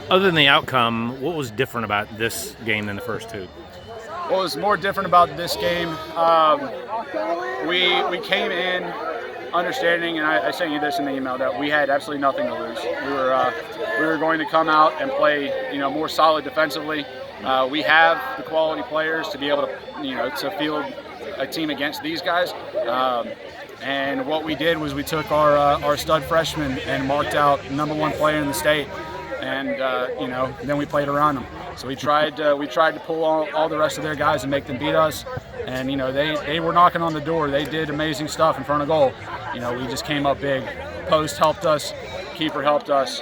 Other than the outcome, what was different about this game than the first two? What was more different about this game, we came in understanding, and I sent you this in the email, that we had absolutely nothing to lose. We were going to come out and play, more solid defensively. We have the quality players to be able to, to field a team against these guys. And what we did was we took our stud freshman and marked out #1 player in the state, and then we played around them. So we tried to pull all the rest of their guys and make them beat us. And they were knocking on the door. They did amazing stuff in front of goal. We just came up big. Post helped us, keeper helped us.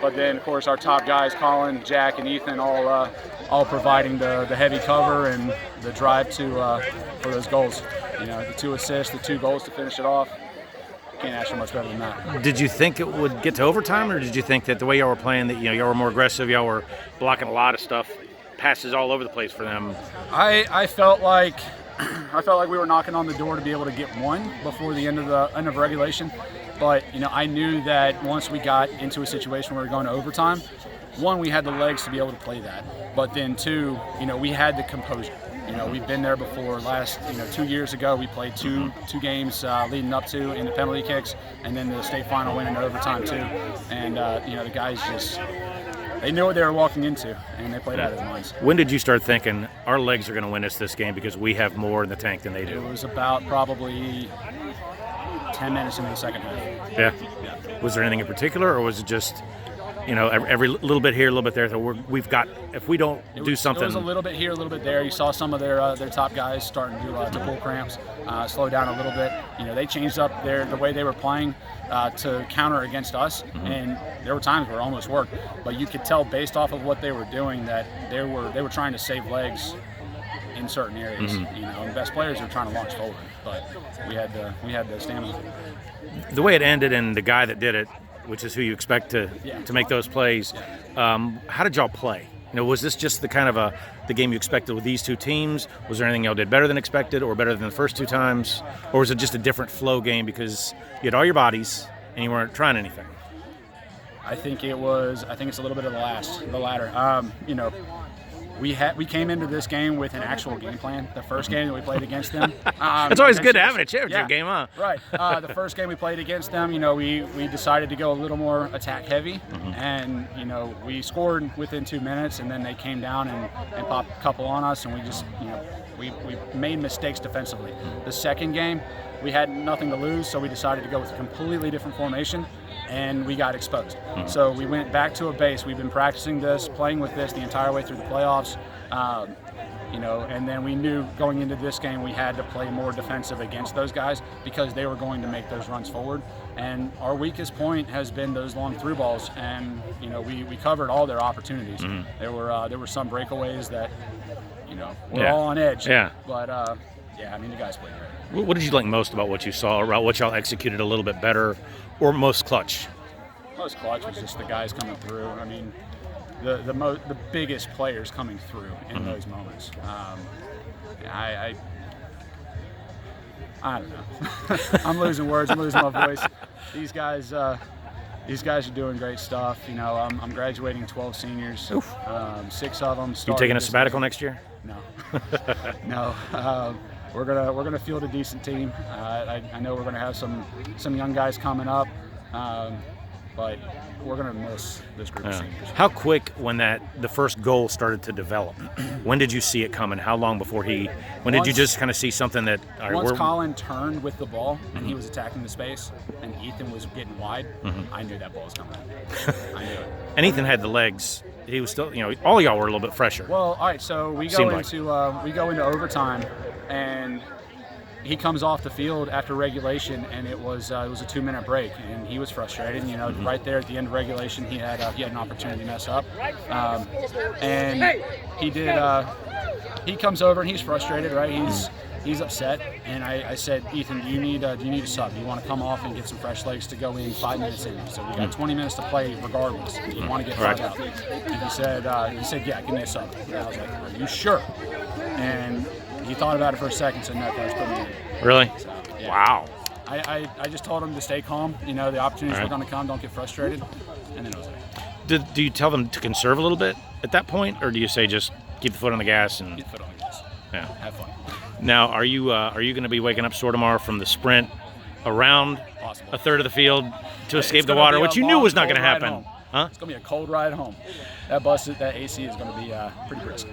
But then, of course, our top guys, Colin, Jack, and Ethan, all providing the heavy cover and the drive for those goals. The 2 assists, the 2 goals to finish it off. Can't ask for much better than that. Did you think it would get to overtime, or did you think that the way y'all were playing, that y'all were more aggressive, y'all were blocking a lot of stuff, passes all over the place for them? I felt like we were knocking on the door to be able to get one before the end of regulation. But I knew that once we got into a situation where we were going to overtime, one, we had the legs to be able to play that. But then two, we had the composure. We've been there before. 2 years ago, we played two games leading up to in the penalty kicks, and then the state final went into overtime too. And the guys they knew what they were walking into, and they played out of their minds. When did you start thinking our legs are going to win us this game because we have more in the tank than they do? It was about probably 10 minutes into the second half. Yeah. Was there anything in particular, or was it just, every little bit here, a little bit there? So we've got, if we don't do something. It was a little bit here, a little bit there. You saw some of their top guys starting to pull cramps, slow down a little bit. They changed up the way they were playing to counter against us, and there were times where it almost worked. But you could tell based off of what they were doing that they were trying to save legs in certain areas. The best players were trying to launch forward, but we had the stamina. The way it ended, and the guy that did it, which is who you expect to make those plays, how did y'all play? Was this just the kind of the game you expected with these two teams? Was there anything y'all did better than expected, or better than the first two times, or was it just a different flow game because you had all your bodies and you weren't trying anything? I think it's a little bit of the latter. We came into this game with an actual game plan. The first game that we played against them. It's always good to have a championship game, huh? Right. The first game we played against them, we decided to go a little more attack heavy, and we scored within 2 minutes, and then they came down and popped a couple on us, and we just we made mistakes defensively. The second game, we had nothing to lose, so we decided to go with a completely different formation, and we got exposed. So we went back to a base. We've been practicing this, playing with this the entire way through the playoffs. And then we knew going into this game we had to play more defensive against those guys because they were going to make those runs forward. And our weakest point has been those long through balls, and we covered all their opportunities. There were some breakaways that were all on edge. Yeah. But the guys played great. What did you like most about what you saw, about what y'all executed a little bit better, or most clutch? Most clutch was just the guys coming through. The biggest players coming through in those moments. I don't know. I'm losing words. I'm losing my voice. These guys are doing great stuff. I'm graduating 12 seniors. 6 of them. You taking a sabbatical next year? No. No. We're gonna field a decent team. I know we're gonna have some young guys coming up, but we're gonna miss this group of seniors. How quick when the first goal started to develop? When did you see it coming? How long before when did you just kind of see something that? Once Colin turned with the ball and he was attacking the space, and Ethan was getting wide, I knew that ball was coming. I knew it. And Ethan had the legs. He was still, all y'all were a little bit fresher. Well, all right. So we go into overtime, and he comes off the field after regulation, and it was a 2-minute break, and he was frustrated. Right there at the end of regulation, he had an opportunity to mess up, and he did. He comes over and he's frustrated, right? He's upset, and I said, Ethan, do you need a sub? Do you want to come off and get some fresh legs to go in 5 minutes in? So we got 20 minutes to play regardless. You want to get five out? And he said, yeah, give me a sub. And I was like, are you sure? And he thought about it for a second, said, no, guys, put me in. Really? So, yeah. Wow. I just told him to stay calm. The opportunities were going to come. Don't get frustrated. And then it was like, Do you tell them to conserve a little bit at that point, or do you say just keep the foot on the gas and Keep the foot on the gas. yeah? Have fun. Now, are you going to be waking up sore tomorrow from the sprint around Possible. a third of the field to escape It's the gonna water, be which a you knew long, was not going to cold ride happen? home. Huh? It's gonna be a cold ride home. That AC is gonna be pretty brisk.